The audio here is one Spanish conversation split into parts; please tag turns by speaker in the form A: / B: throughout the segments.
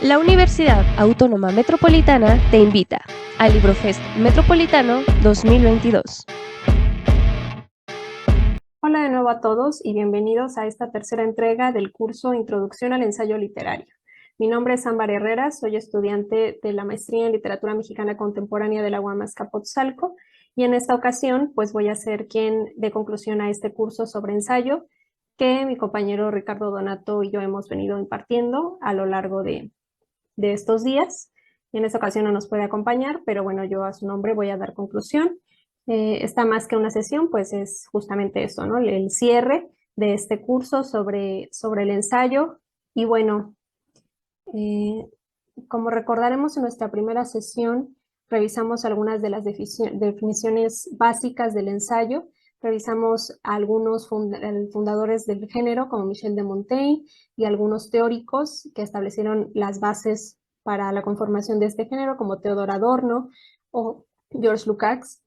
A: La Universidad Autónoma Metropolitana te invita al LibroFest Metropolitano 2022.
B: Hola de nuevo a todos y bienvenidos a esta tercera entrega del curso Introducción al Ensayo Literario. Mi nombre es Ámbar Herrera, soy estudiante de la Maestría en Literatura Mexicana Contemporánea de la UAM Azcapotzalco y en esta ocasión pues voy a ser quien dé conclusión a este curso sobre ensayo que mi compañero Ricardo Donato y yo hemos venido impartiendo a lo largo de estos días. En esta ocasión no nos puede acompañar, pero bueno, yo a su nombre voy a dar conclusión. Esta más que una sesión, pues es justamente eso, ¿no? El cierre de este curso sobre el ensayo. Y bueno, como recordaremos en nuestra primera sesión, revisamos algunas de las definiciones básicas del ensayo, revisamos a algunos fundadores del género como Michel de Montaigne y algunos teóricos que establecieron las bases para la conformación de este género como Theodor Adorno o George Lukács.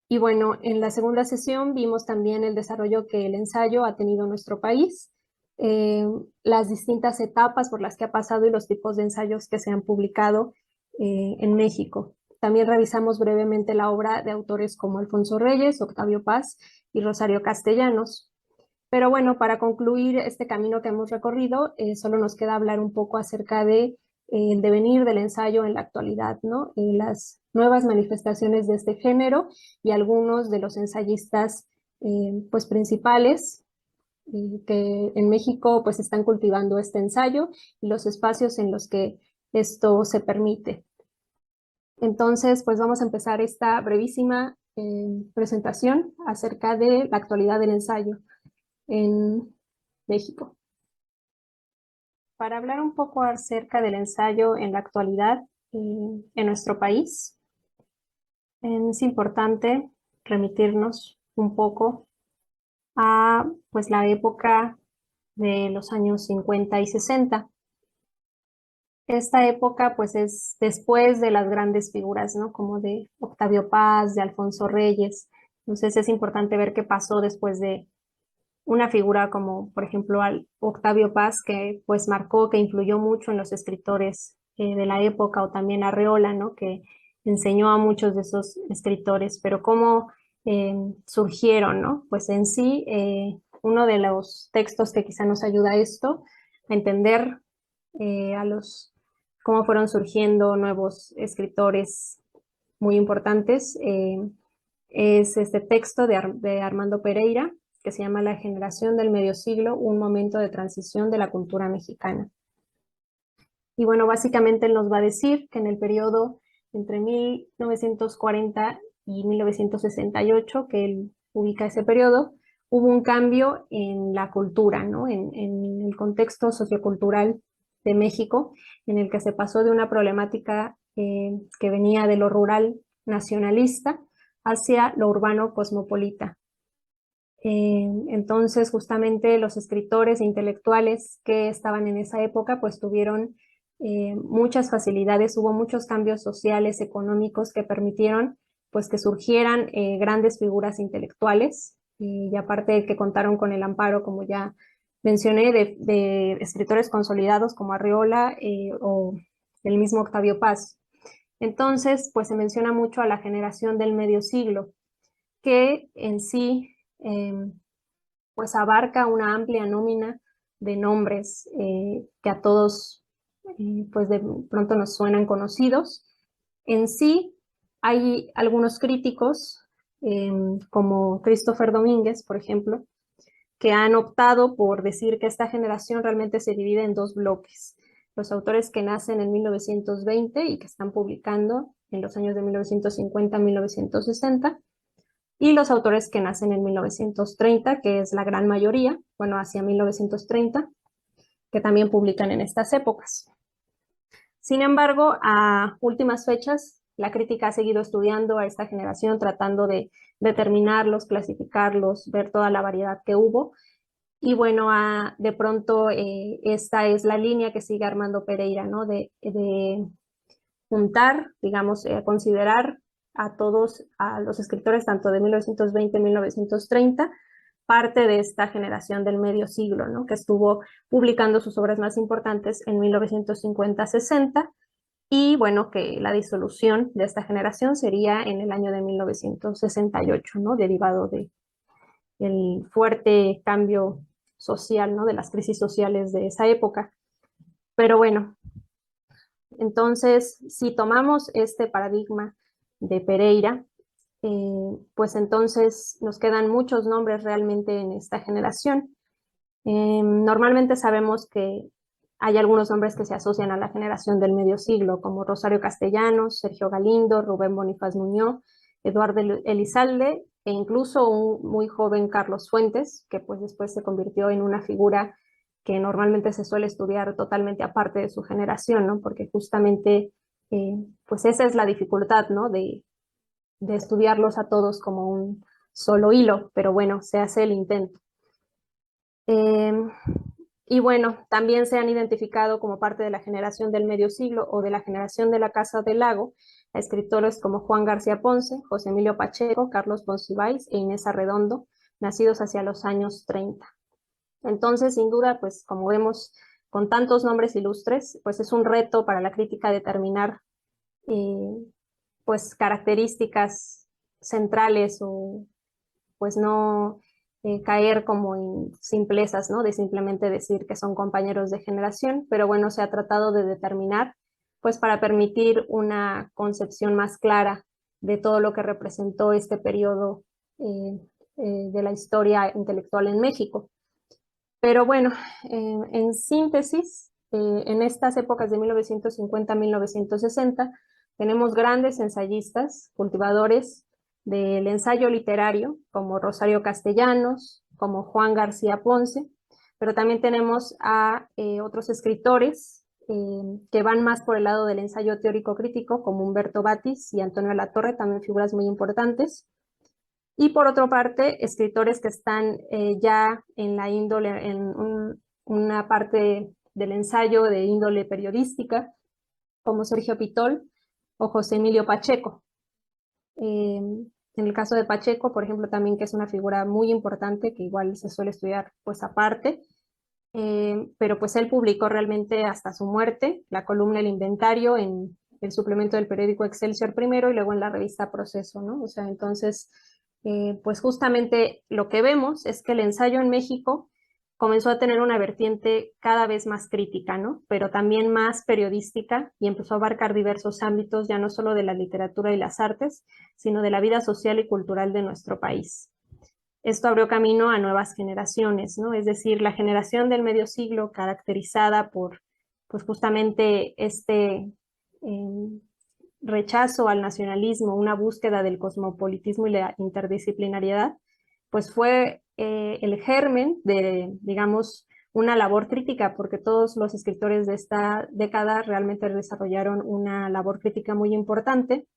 B: Y bueno, en la segunda sesión vimos también el desarrollo que el ensayo ha tenido en nuestro país, las distintas etapas por las que ha pasado y los tipos de ensayos que se han publicado en México. También revisamos brevemente la obra de autores como Alfonso Reyes, Octavio Paz y Rosario Castellanos. Pero bueno, para concluir este camino que hemos recorrido, solo nos queda hablar un poco acerca de el devenir del ensayo en la actualidad, ¿no? Las nuevas manifestaciones de este género y algunos de los ensayistas pues principales que en México pues están cultivando este ensayo y los espacios en los que esto se permite. Entonces, pues vamos a empezar esta brevísima presentación acerca de la actualidad del ensayo en México. Para hablar un poco acerca del ensayo en la actualidad en nuestro país, es importante remitirnos un poco a pues, la época de los años 50 y 60. Esta época pues es después de las grandes figuras, ¿no? Como de Octavio Paz, de Alfonso Reyes. Entonces es importante ver qué pasó después de una figura como, por ejemplo, Octavio Paz, que pues marcó, que influyó mucho en los escritores de la época, o también Arreola, ¿no? Que enseñó a muchos de esos escritores, pero cómo surgieron, ¿no? Pues en sí, uno de los textos que quizá nos ayuda a esto, a entender cómo fueron surgiendo nuevos escritores muy importantes, es este texto de Armando Pereira, que se llama La generación del medio siglo, un momento de transición de la cultura mexicana. Y bueno, básicamente él nos va a decir que en el periodo entre 1940 y 1968, que él ubica ese periodo, hubo un cambio en la cultura, ¿no? En el contexto sociocultural de México, en el que se pasó de una problemática que venía de lo rural nacionalista hacia lo urbano cosmopolita. Entonces, justamente los escritores e intelectuales que estaban en esa época, pues tuvieron muchas facilidades, hubo muchos cambios sociales, económicos que permitieron pues que surgieran grandes figuras intelectuales y aparte de que contaron con el amparo, como ya mencioné, de escritores consolidados como Arreola o el mismo Octavio Paz. Entonces, pues se menciona mucho a la generación del medio siglo, que en sí pues abarca una amplia nómina de nombres que a todos pues de pronto nos suenan conocidos. En sí hay algunos críticos como Christopher Domínguez, por ejemplo, que han optado por decir que esta generación realmente se divide en dos bloques. Los autores que nacen en 1920 y que están publicando en los años de 1950 a 1960, y los autores que nacen en 1930, que es la gran mayoría, bueno, hacia 1930, que también publican en estas épocas. Sin embargo, a últimas fechas, la crítica ha seguido estudiando a esta generación, tratando de determinarlos, clasificarlos, ver toda la variedad que hubo. Y bueno, de pronto esta es la línea que sigue Armando Pereira, ¿no? De juntar, digamos, considerar a todos, a los escritores tanto de 1920 y 1930 parte de esta generación del medio siglo, ¿no? Que estuvo publicando sus obras más importantes en 1950-60, y bueno, que la disolución de esta generación sería en el año de 1968, ¿no? Derivado del fuerte cambio social, ¿no? De las crisis sociales de esa época. Pero bueno, entonces, si tomamos este paradigma de Pereira, pues entonces nos quedan muchos nombres realmente en esta generación. Normalmente sabemos que hay algunos nombres que se asocian a la generación del medio siglo, como Rosario Castellanos, Sergio Galindo, Rubén Bonifaz Muñoz, Eduardo Elizalde, e incluso un muy joven Carlos Fuentes, que pues después se convirtió en una figura que normalmente se suele estudiar totalmente aparte de su generación, ¿no? Porque justamente pues esa es la dificultad, ¿no? De estudiarlos a todos como un solo hilo, pero bueno, se hace el intento. Y bueno, también se han identificado como parte de la generación del medio siglo o de la generación de la Casa del Lago a escritores como Juan García Ponce, José Emilio Pacheco, Carlos Monsiváis e Inés Arredondo, nacidos hacia los años 30. Entonces, sin duda, pues como vemos, con tantos nombres ilustres, pues es un reto para la crítica determinar pues características centrales o pues no caer como en simplezas, ¿no? De simplemente decir que son compañeros de generación, pero bueno, se ha tratado de determinar, pues para permitir una concepción más clara de todo lo que representó este periodo de la historia intelectual en México. Pero bueno, en síntesis, en estas épocas de 1950 a 1960, tenemos grandes ensayistas, cultivadores del ensayo literario, como Rosario Castellanos, como Juan García Ponce, pero también tenemos a otros escritores que van más por el lado del ensayo teórico crítico, como Humberto Batis y Antonio Latorre, también figuras muy importantes. Y por otra parte, escritores que están ya en la índole, una parte del ensayo de índole periodística, como Sergio Pitol o José Emilio Pacheco. En el caso de Pacheco, por ejemplo, también que es una figura muy importante, que igual se suele estudiar pues aparte, pero pues él publicó realmente hasta su muerte la columna El Inventario en el suplemento del periódico Excelsior primero y luego en la revista Proceso, ¿no? O sea, entonces, pues justamente lo que vemos es que el ensayo en México comenzó a tener una vertiente cada vez más crítica, ¿no? Pero también más periodística y empezó a abarcar diversos ámbitos, ya no solo de la literatura y las artes, sino de la vida social y cultural de nuestro país. Esto abrió camino a nuevas generaciones, ¿no? Es decir, la generación del medio siglo caracterizada por, pues justamente este rechazo al nacionalismo, una búsqueda del cosmopolitismo y la interdisciplinariedad, pues fue el germen de, digamos, una labor crítica, porque todos los escritores de esta década realmente desarrollaron una labor crítica muy importante,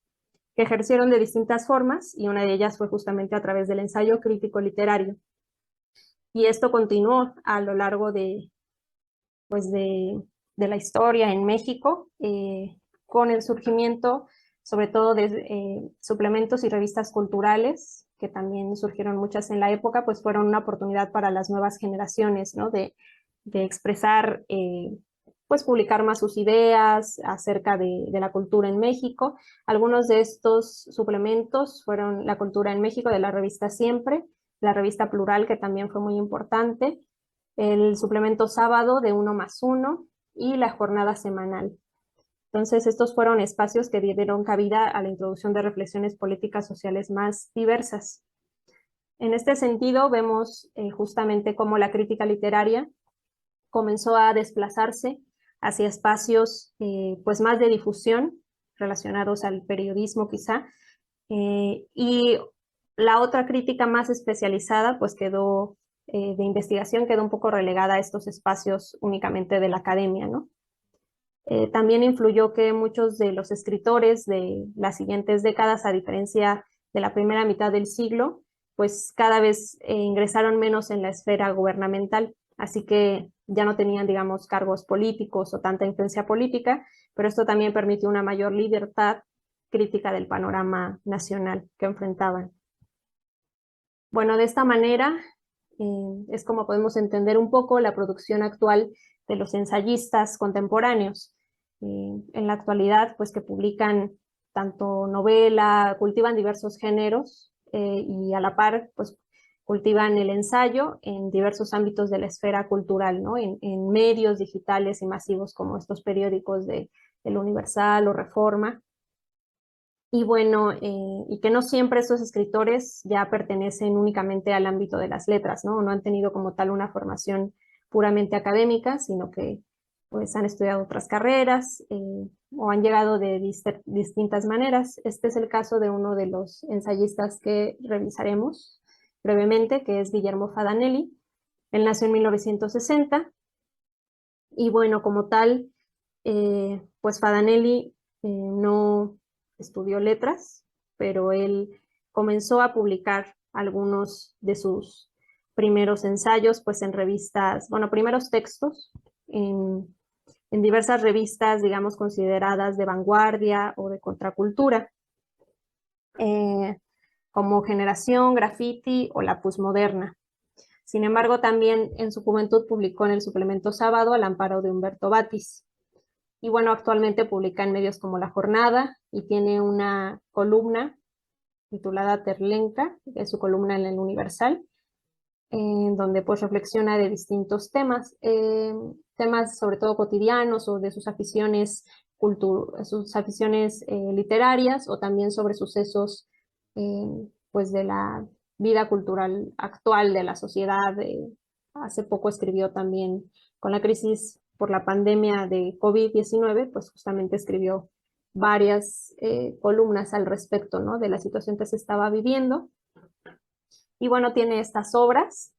B: que ejercieron de distintas formas, y una de ellas fue justamente a través del ensayo crítico literario. Y esto continuó a lo largo de, pues de la historia en México, con el surgimiento sobre todo de suplementos y revistas culturales, que también surgieron muchas en la época, pues fueron una oportunidad para las nuevas generaciones, ¿no? De expresar, pues publicar más sus ideas acerca de la cultura en México. Algunos de estos suplementos fueron La Cultura en México, de la revista Siempre, la revista Plural, que también fue muy importante, el suplemento Sábado de 1+1 y la jornada semanal. Entonces, estos fueron espacios que dieron cabida a la introducción de reflexiones políticas sociales más diversas. En este sentido, vemos justamente cómo la crítica literaria comenzó a desplazarse hacia espacios pues más de difusión, relacionados al periodismo quizá, y la otra crítica más especializada pues quedó, de investigación, quedó un poco relegada a estos espacios únicamente de la academia, ¿no? También influyó que muchos de los escritores de las siguientes décadas, a diferencia de la primera mitad del siglo, pues cada vez ingresaron menos en la esfera gubernamental, así que ya no tenían, digamos, cargos políticos o tanta influencia política, pero esto también permitió una mayor libertad crítica del panorama nacional que enfrentaban. Bueno, de esta manera es como podemos entender un poco la producción actual de los ensayistas contemporáneos. En la actualidad, pues que publican tanto novela, cultivan diversos géneros y a la par, pues cultivan el ensayo en diversos ámbitos de la esfera cultural, ¿no? En medios digitales y masivos como estos periódicos de El Universal o Reforma. Y bueno, y que no siempre estos escritores ya pertenecen únicamente al ámbito de las letras, ¿no? No han tenido como tal una formación puramente académica, sino que pues han estudiado otras carreras o han llegado de distintas maneras. Este es el caso de uno de los ensayistas que revisaremos brevemente, que es Guillermo Fadanelli. Él nació en 1960 y bueno, como tal, pues Fadanelli no estudió letras, pero él comenzó a publicar algunos de sus primeros ensayos, pues en revistas, bueno, primeros textos en diversas revistas, digamos, consideradas de vanguardia o de contracultura, como Generación, Graffiti o La Posmoderna. Sin embargo, también en su juventud publicó en el suplemento Sábado al amparo de Humberto Batis. Y bueno, actualmente publica en medios como La Jornada y tiene una columna titulada Terlenca, que es su columna en el Universal, en donde pues reflexiona de distintos temas, temas sobre todo cotidianos o de sus aficiones, literarias o también sobre sucesos pues de la vida cultural actual de la sociedad. Hace poco escribió también con la crisis por la pandemia de COVID-19, pues justamente escribió varias columnas al respecto, ¿no? De la situación que se estaba viviendo. Y bueno, tiene estas obras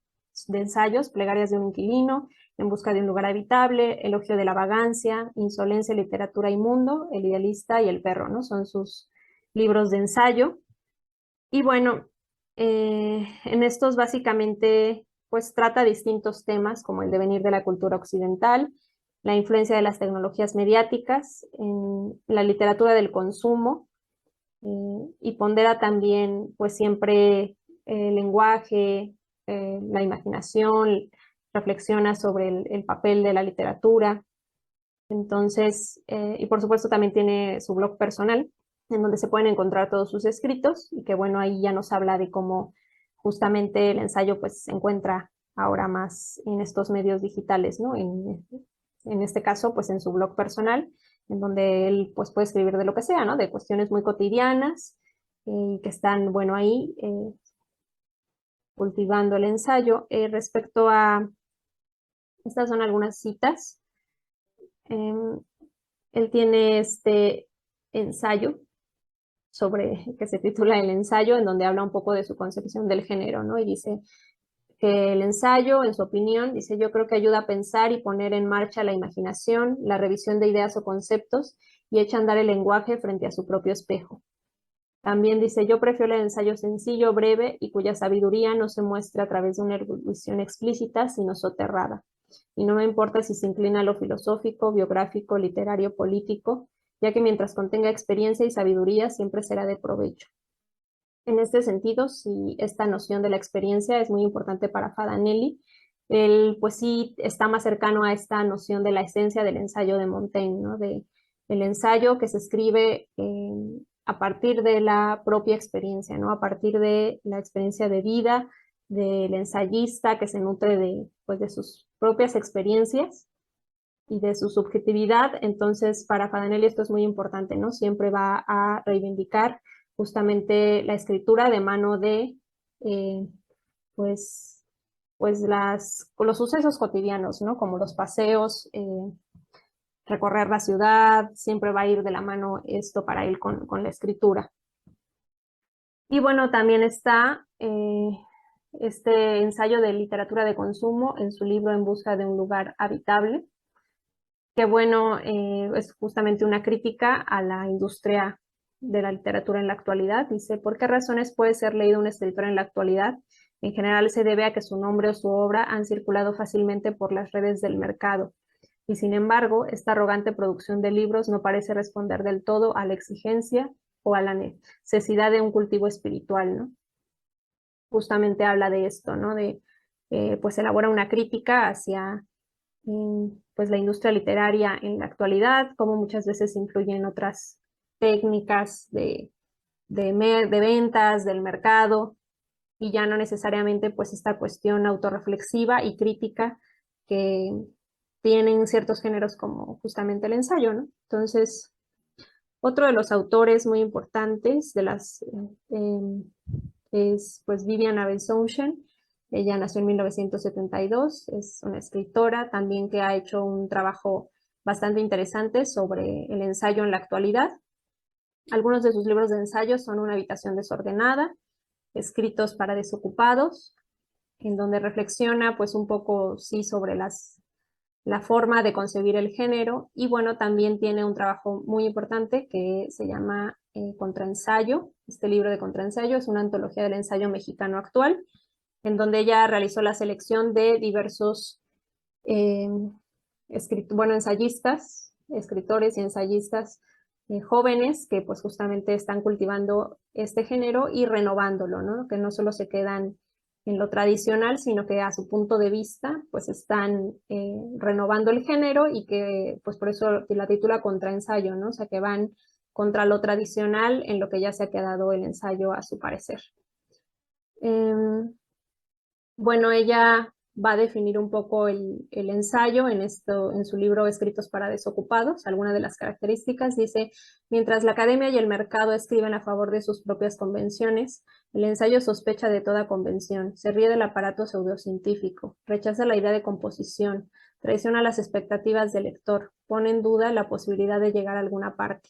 B: de ensayos: Plegarias de un inquilino, En busca de un lugar habitable, Elogio de la vagancia, Insolencia, literatura y mundo, El idealista y el perro, ¿no? Son sus libros de ensayo. Y bueno, en estos básicamente pues trata distintos temas como el devenir de la cultura occidental, la influencia de las tecnologías mediáticas en la literatura del consumo, y pondera también pues siempre el lenguaje, la imaginación, reflexiona sobre el papel de la literatura. Entonces, y por supuesto también tiene su blog personal, en donde se pueden encontrar todos sus escritos, y que bueno, ahí ya nos habla de cómo justamente el ensayo pues se encuentra ahora más en estos medios digitales, ¿no? En este caso, pues en su blog personal, en donde él pues puede escribir de lo que sea, ¿no? De cuestiones muy cotidianas, que están, bueno, ahí cultivando el ensayo. Respecto a, estas son algunas citas. Em, Él tiene este ensayo que se titula El ensayo, en donde habla un poco de su concepción del género, ¿no? Y dice que el ensayo, en su opinión, dice: yo creo que ayuda a pensar y poner en marcha la imaginación, la revisión de ideas o conceptos, y echa a andar el lenguaje frente a su propio espejo. También dice: yo prefiero el ensayo sencillo, breve, y cuya sabiduría no se muestra a través de una erudición explícita, sino soterrada. Y no me importa si se inclina a lo filosófico, biográfico, literario, político, ya que mientras contenga experiencia y sabiduría siempre será de provecho. En este sentido, sí, esta noción de la experiencia es muy importante para Fadanelli. Él pues sí está más cercano a esta noción de la esencia del ensayo de Montaigne, ¿no? Del ensayo que se escribe a partir de la propia experiencia, ¿no? A partir de la experiencia de vida del ensayista, que se nutre pues, de sus propias experiencias y de su subjetividad. Entonces, para Fadanelli esto es muy importante, ¿no? Siempre va a reivindicar justamente la escritura de mano de, eh, pues, los sucesos cotidianos, ¿no? Como los paseos, recorrer la ciudad, siempre va a ir de la mano esto para él con la escritura. Y bueno, también está este ensayo de literatura de consumo en su libro En busca de un lugar habitable, que bueno, es justamente una crítica a la industria de la literatura en la actualidad. Dice: ¿por qué razones puede ser leído un escritor en la actualidad? En general se debe a que su nombre o su obra han circulado fácilmente por las redes del mercado. Y sin embargo, esta arrogante producción de libros no parece responder del todo a la exigencia o a la necesidad de un cultivo espiritual, ¿no? Justamente habla de esto, ¿no? De pues elabora una crítica hacia pues la industria literaria en la actualidad, cómo muchas veces influyen otras técnicas de ventas, del mercado, y ya no necesariamente pues esta cuestión autorreflexiva y crítica que tienen ciertos géneros como justamente el ensayo, ¿no? Entonces, otro de los autores muy importantes es pues Vivian Abelsoushen. Ella nació en 1972, es una escritora también que ha hecho un trabajo bastante interesante sobre el ensayo en la actualidad. Algunos de sus libros de ensayo son Una habitación desordenada, Escritos para desocupados, en donde reflexiona pues un poco sí sobre la forma de concebir el género, y bueno, también tiene un trabajo muy importante que se llama Contraensayo. Este libro de Contraensayo es una antología del ensayo mexicano actual, en donde ella realizó la selección de diversos eh, ensayistas, escritores y ensayistas jóvenes que pues justamente están cultivando este género y renovándolo, ¿no? Que no solo se quedan en lo tradicional, sino que a su punto de vista pues están renovando el género, y que pues por eso la titula Contraensayo, ¿no? O sea, que van contra lo tradicional en lo que ya se ha quedado el ensayo a su parecer. Bueno, ella va a definir un poco el ensayo en su libro Escritos para desocupados. Algunas de las características dice: mientras la academia y el mercado escriben a favor de sus propias convenciones, el ensayo sospecha de toda convención, se ríe del aparato pseudocientífico, rechaza la idea de composición, traiciona las expectativas del lector, pone en duda la posibilidad de llegar a alguna parte.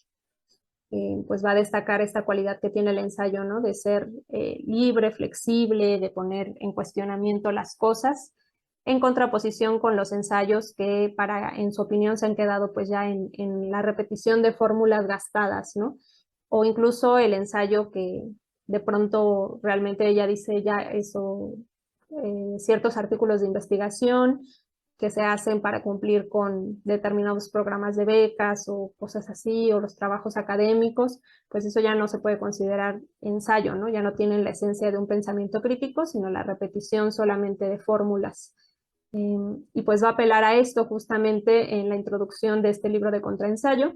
B: Pues va a destacar esta cualidad que tiene el ensayo, ¿no? De ser libre, flexible, de poner en cuestionamiento las cosas, en contraposición con los ensayos que en su opinión se han quedado pues ya en la repetición de fórmulas gastadas, ¿no? O incluso el ensayo que de pronto realmente ella dice ya eso, ciertos artículos de investigación que se hacen para cumplir con determinados programas de becas o cosas así, o los trabajos académicos, pues eso ya no se puede considerar ensayo, ¿no? Ya no tienen la esencia de un pensamiento crítico, sino la repetición solamente de fórmulas. Y pues va a apelar a esto justamente en la introducción de este libro de contraensayo.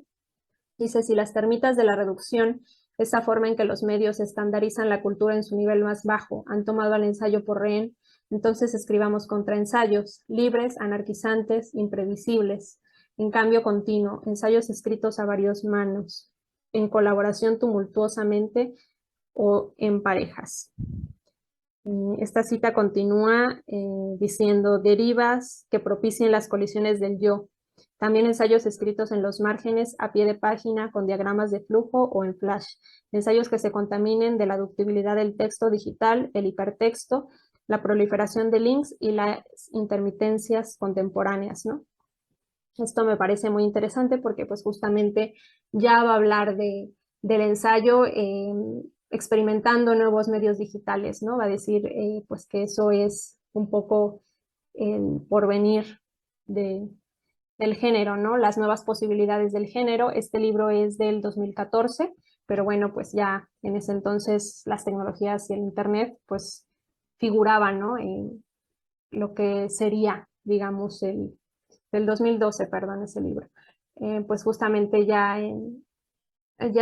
B: Dice: si las termitas de la reducción, esa forma en que los medios estandarizan la cultura en su nivel más bajo, han tomado al ensayo por rehén, entonces escribamos contraensayos, libres, anarquizantes, imprevisibles, en cambio continuo, ensayos escritos a varias manos, en colaboración tumultuosamente o en parejas. Esta cita continúa diciendo: derivas que propicien las colisiones del yo. También ensayos escritos en los márgenes, a pie de página, con diagramas de flujo o en flash. Ensayos que se contaminen de la ductibilidad del texto digital, el hipertexto, la proliferación de links y las intermitencias contemporáneas, ¿no? Esto me parece muy interesante porque pues justamente ya va a hablar del ensayo experimentando nuevos medios digitales, ¿no? Va a decir pues que eso es un poco el porvenir del género, ¿no? Las nuevas posibilidades del género. Este libro es del 2014, pero bueno, pues ya en ese entonces las tecnologías y el internet pues figuraban, ¿no? En lo que sería, digamos, del 2012, perdón, ese libro. Pues justamente ya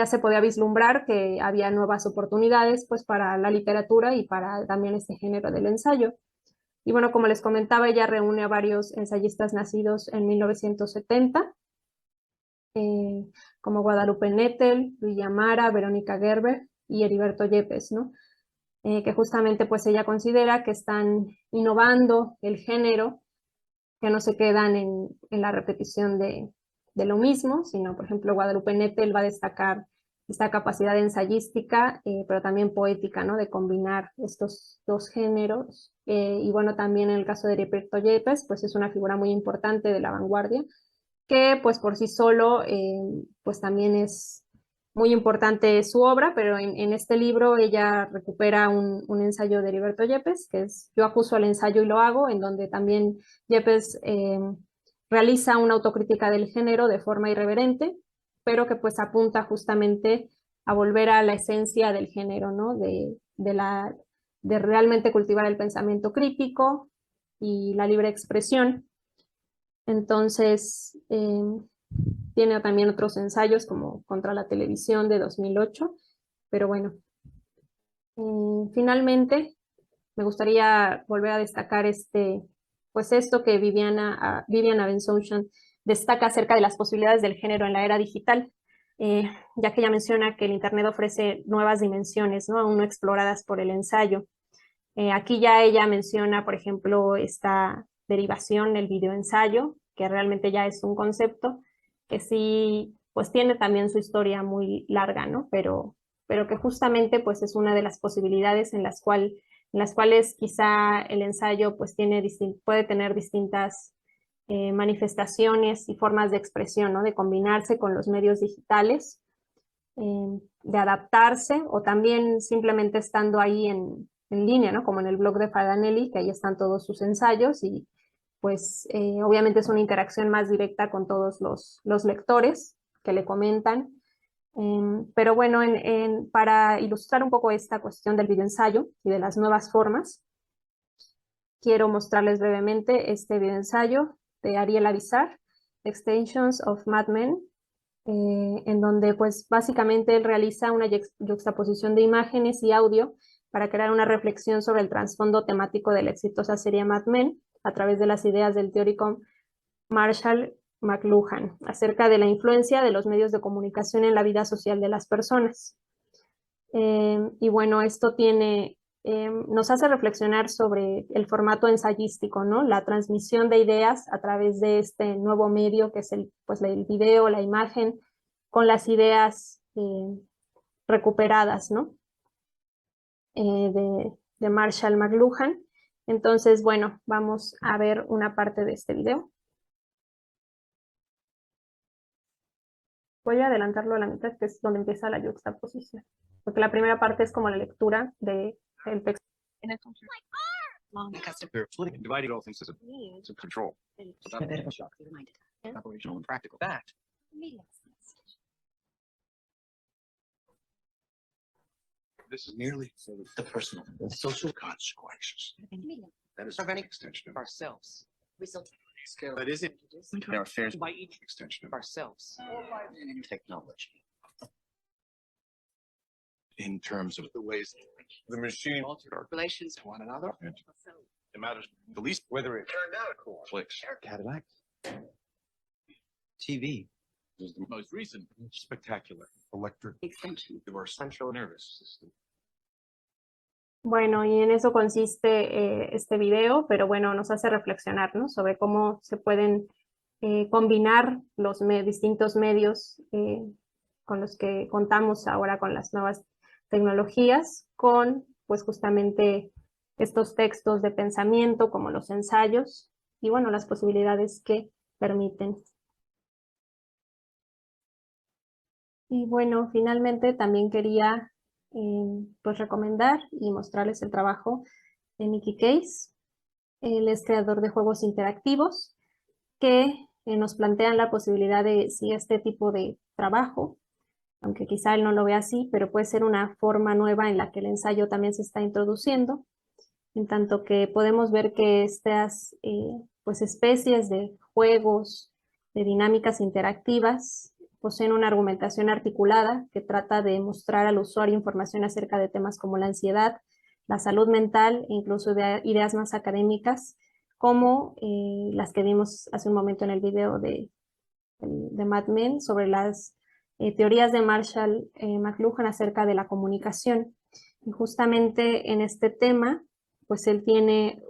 B: se podía vislumbrar que había nuevas oportunidades pues para la literatura y para también este género del ensayo. Y bueno, como les comentaba, ella reúne a varios ensayistas nacidos en 1970, eh, como Guadalupe Nettel, Luis Amara, Verónica Gerber y Heriberto Yepes, ¿no? Que justamente pues ella considera que están innovando el género, que no se quedan en la repetición de lo mismo, sino, por ejemplo, Guadalupe Nettel va a destacar esta capacidad ensayística, pero también poética, ¿no? De combinar estos dos géneros. Y bueno, también en el caso de Heriberto Yepes, pues es una figura muy importante de la vanguardia, que pues por sí solo, pues también es muy importante su obra, pero en este libro ella recupera un ensayo de Heriberto Yepes, que es Yo acuso al ensayo y lo hago, en donde también Yepes realiza una autocrítica del género de forma irreverente, pero que pues apunta justamente a volver a la esencia del género, ¿no? De realmente cultivar el pensamiento crítico, y la libre expresión. Entonces, tiene también otros ensayos como contra la televisión de 2008, pero bueno. Finalmente, me gustaría volver a destacar pues esto que Vivian Abensousan destaca acerca de las posibilidades del género en la era digital, ya que ella menciona que el Internet ofrece nuevas dimensiones, ¿no? Aún no exploradas por el ensayo. Aquí ya ella menciona, por ejemplo, esta derivación, el videoensayo, que realmente ya es un concepto que sí, pues tiene también su historia muy larga, ¿no? Pero que justamente pues es una de las posibilidades en las cuales quizá el ensayo pues puede tener distintas manifestaciones y formas de expresión, ¿no? De combinarse con los medios digitales, de adaptarse o también simplemente estando ahí en línea, ¿no? Como en el blog de Faganelli, que ahí están todos sus ensayos y pues obviamente es una interacción más directa con todos los lectores que le comentan. Pero bueno, para ilustrar un poco esta cuestión del videoensayo y de las nuevas formas, quiero mostrarles brevemente este videoensayo de Ariel Avizar, Extensions of Mad Men, en donde pues básicamente él realiza una yuxtaposición de imágenes y audio para crear una reflexión sobre el trasfondo temático de la exitosa serie Mad Men a través de las ideas del teórico Marshall McLuhan acerca de la influencia de los medios de comunicación en la vida social de las personas. Y bueno, esto nos hace reflexionar sobre el formato ensayístico, ¿no? La transmisión de ideas a través de este nuevo medio que es el video, la imagen, con las ideas recuperadas, ¿no? De Marshall McLuhan. Entonces, bueno, vamos a ver una parte de este video. Voy a adelantarlo a la mitad, que es donde empieza la yuxtaposición, porque la primera parte es como la lectura del texto.
C: They're flipping, dividing all things to control. Operational and practical. That this is merely for the personal, the social consequences. That is an extension of ourselves. That is it. Our affairs by each extension of ourselves. Technology. In terms of the ways the machine altered our relations to one another. It matters the least whether it turned out cool. Clicks. Cadillac. TV is the most recent spectacular electric extension of our central nervous system.
B: Bueno, y en eso consiste este video, pero bueno, nos hace reflexionar, ¿no? Sobre cómo se pueden combinar los distintos medios con los que contamos ahora con las nuevas tecnologías, con pues justamente estos textos de pensamiento como los ensayos y bueno, las posibilidades que permiten. Y bueno, finalmente también quería pues recomendar y mostrarles el trabajo de Nicky Case. Él es creador de juegos interactivos que nos plantean la posibilidad de si este tipo de trabajo, aunque quizá él no lo vea así, pero puede ser una forma nueva en la que el ensayo también se está introduciendo, en tanto que podemos ver que estas pues especies de juegos, de dinámicas interactivas, poseen una argumentación articulada que trata de mostrar al usuario información acerca de temas como la ansiedad, la salud mental e incluso de ideas más académicas, como las que vimos hace un momento en el video de Mad Men sobre las teorías de Marshall McLuhan acerca de la comunicación. Y justamente en este tema, pues él tiene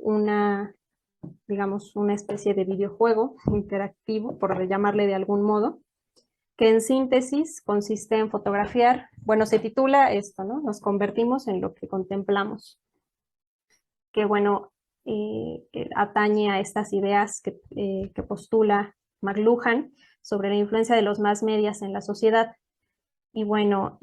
B: digamos, una especie de videojuego interactivo, por llamarle de algún modo, que en síntesis consiste en fotografiar, bueno, se titula esto, ¿no? Nos convertimos en lo que contemplamos. Que bueno, atañe a estas ideas que postula McLuhan sobre la influencia de los más medias en la sociedad. Y bueno,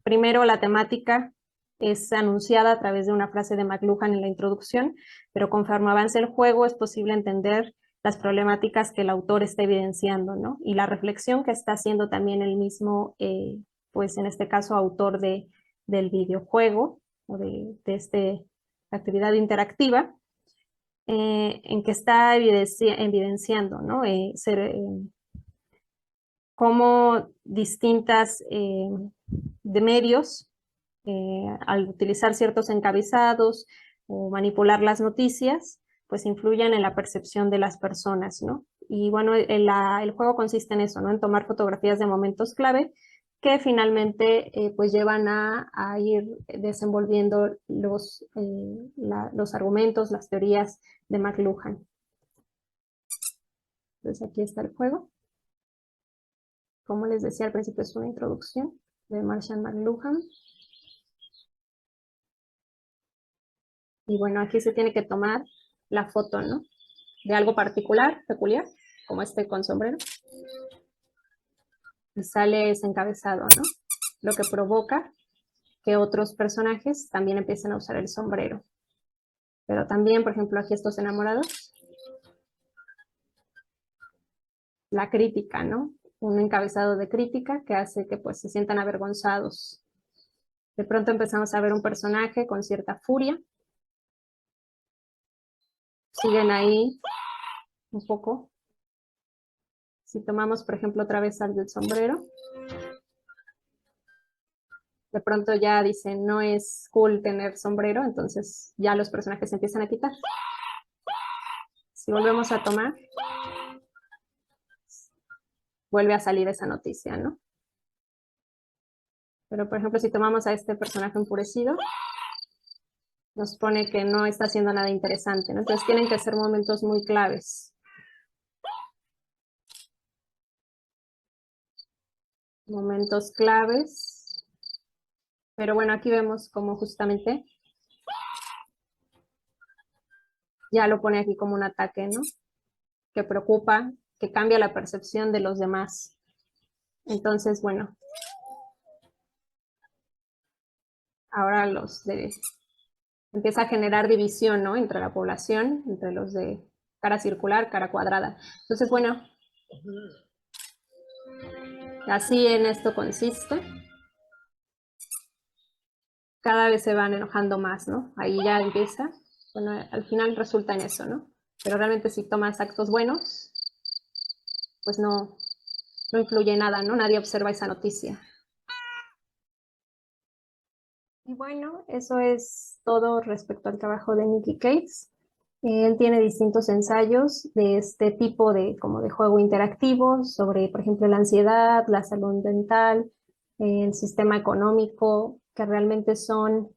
B: primero la temática es anunciada a través de una frase de McLuhan en la introducción, pero conforme avance el juego es posible entender las problemáticas que el autor está evidenciando, ¿no? Y la reflexión que está haciendo también el mismo, pues en este caso, autor del videojuego, o de esta actividad interactiva. en que está evidenciando, ¿no? Cómo distintas de medios, al utilizar ciertos encabezados o manipular las noticias, pues influyen en la percepción de las personas, ¿no? Y bueno, el juego consiste en eso, ¿no? En tomar fotografías de momentos clave que finalmente pues llevan a ir desenvolviendo los argumentos, las teorías de McLuhan. Entonces aquí está el juego. Como les decía al principio, es una introducción de Marshall McLuhan. Y bueno, aquí se tiene que tomar la foto, ¿no? De algo particular, peculiar, como este con sombrero. Y sale ese encabezado, ¿no? Lo que provoca que otros personajes también empiecen a usar el sombrero. Pero también, por ejemplo, aquí estos enamorados. La crítica, ¿no? Un encabezado de crítica que hace que pues se sientan avergonzados. De pronto empezamos a ver un personaje con cierta furia. Siguen ahí un poco. Si tomamos, por ejemplo, otra vez al del sombrero. De pronto ya dicen, no es cool tener sombrero, entonces ya los personajes se empiezan a quitar. Si volvemos a tomar, vuelve a salir esa noticia, ¿no? Pero, por ejemplo, si tomamos a este personaje enfurecido, nos pone que no está haciendo nada interesante, ¿no? Entonces tienen que ser momentos muy claves. Momentos claves. Pero bueno, aquí vemos cómo justamente ya lo pone aquí como un ataque, ¿no? Que preocupa, que cambia la percepción de los demás. Entonces, bueno, ahora empieza a generar división, ¿no? Entre la población, entre los de cara circular, cara cuadrada. Entonces, bueno, así en esto consiste. Cada vez se van enojando más, ¿no? Ahí ya empieza. Bueno, al final resulta en eso, ¿no? Pero realmente si tomas actos buenos, pues no influye nada, ¿no? Nadie observa esa noticia. Y bueno, eso es todo respecto al trabajo de Nicky Cates. Él tiene distintos ensayos de este tipo como de juego interactivo sobre, por ejemplo, la ansiedad, la salud mental, el sistema económico, que realmente son,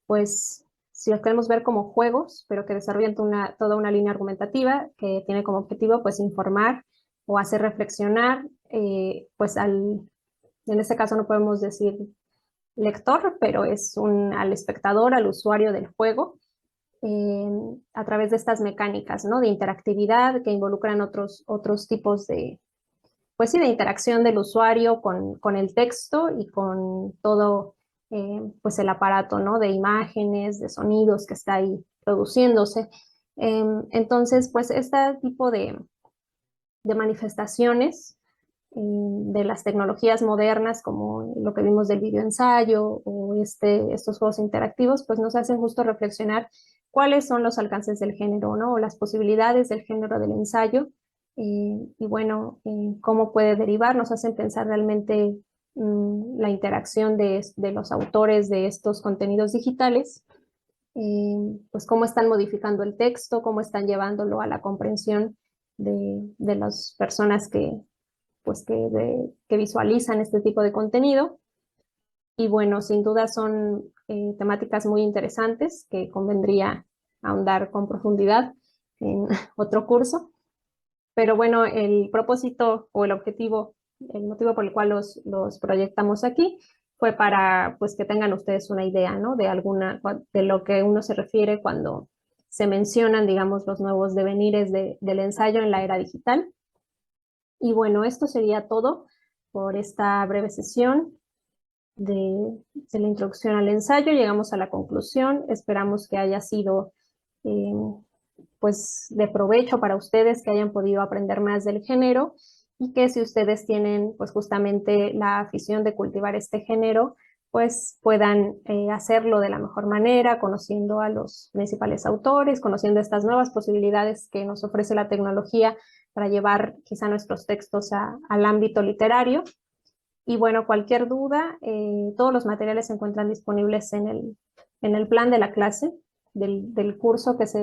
B: pues, si los queremos ver como juegos, pero que desarrollan toda una línea argumentativa que tiene como objetivo, pues, informar o hacer reflexionar, pues, en este caso no podemos decir lector, pero es al espectador, al usuario del juego, a través de estas mecánicas, ¿no? De interactividad que involucran otros tipos pues sí, de interacción del usuario con el texto y con todo pues el aparato, ¿no? De imágenes, de sonidos que está ahí produciéndose. Entonces, pues este tipo de manifestaciones de las tecnologías modernas, como lo que vimos del videoensayo o estos juegos interactivos, pues nos hacen justo reflexionar cuáles son los alcances del género, ¿no? O las posibilidades del género del ensayo, y bueno, cómo puede derivar, nos hacen pensar realmente la interacción de los autores de estos contenidos digitales, pues cómo están modificando el texto, cómo están llevándolo a la comprensión de las personas pues que visualizan este tipo de contenido. Y bueno, sin duda son temáticas muy interesantes que convendría ahondar con profundidad en otro curso. Pero bueno, el propósito o el objetivo, el motivo por el cual los proyectamos aquí fue para pues que tengan ustedes una idea, ¿no? De lo que uno se refiere cuando se mencionan, digamos, los nuevos devenires del ensayo en la era digital. Y bueno, esto sería todo por esta breve sesión de la introducción al ensayo. Llegamos a la conclusión. Esperamos que haya sido pues de provecho para ustedes, que hayan podido aprender más del género y que si ustedes tienen pues justamente la afición de cultivar este género, pues puedan hacerlo de la mejor manera, conociendo a los principales autores, conociendo estas nuevas posibilidades que nos ofrece la tecnología para llevar quizá nuestros textos al ámbito literario. Y bueno, cualquier duda, todos los materiales se encuentran disponibles en el plan de la clase, del curso que se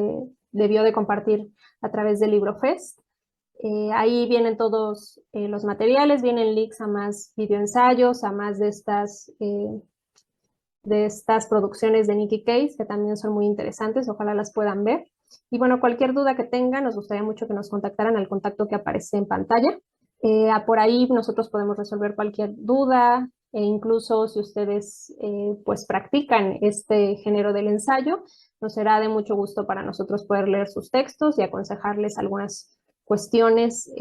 B: debió de compartir a través del LibroFest. Ahí vienen todos los materiales, vienen links a más videoensayos, a más de estas producciones de Nicky Case, que también son muy interesantes, ojalá las puedan ver. Y bueno, cualquier duda que tengan, nos gustaría mucho que nos contactaran al contacto que aparece en pantalla. Por ahí nosotros podemos resolver cualquier duda, e incluso si ustedes pues practican este género del ensayo, nos será de mucho gusto para nosotros poder leer sus textos y aconsejarles algunas cuestiones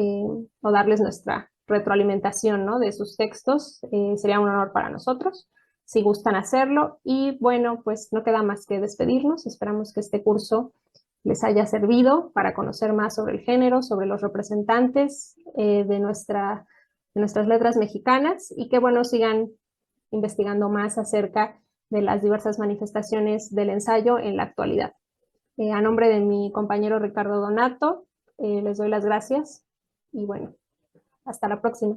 B: o darles nuestra retroalimentación, ¿no?, de sus textos. Sería un honor para nosotros si gustan hacerlo. Y bueno, pues no queda más que despedirnos. Esperamos que este curso les haya servido para conocer más sobre el género, sobre los representantes de nuestras letras mexicanas, y que bueno, sigan investigando más acerca de las diversas manifestaciones del ensayo en la actualidad. A nombre de mi compañero Ricardo Donato, les doy las gracias y bueno, hasta la próxima.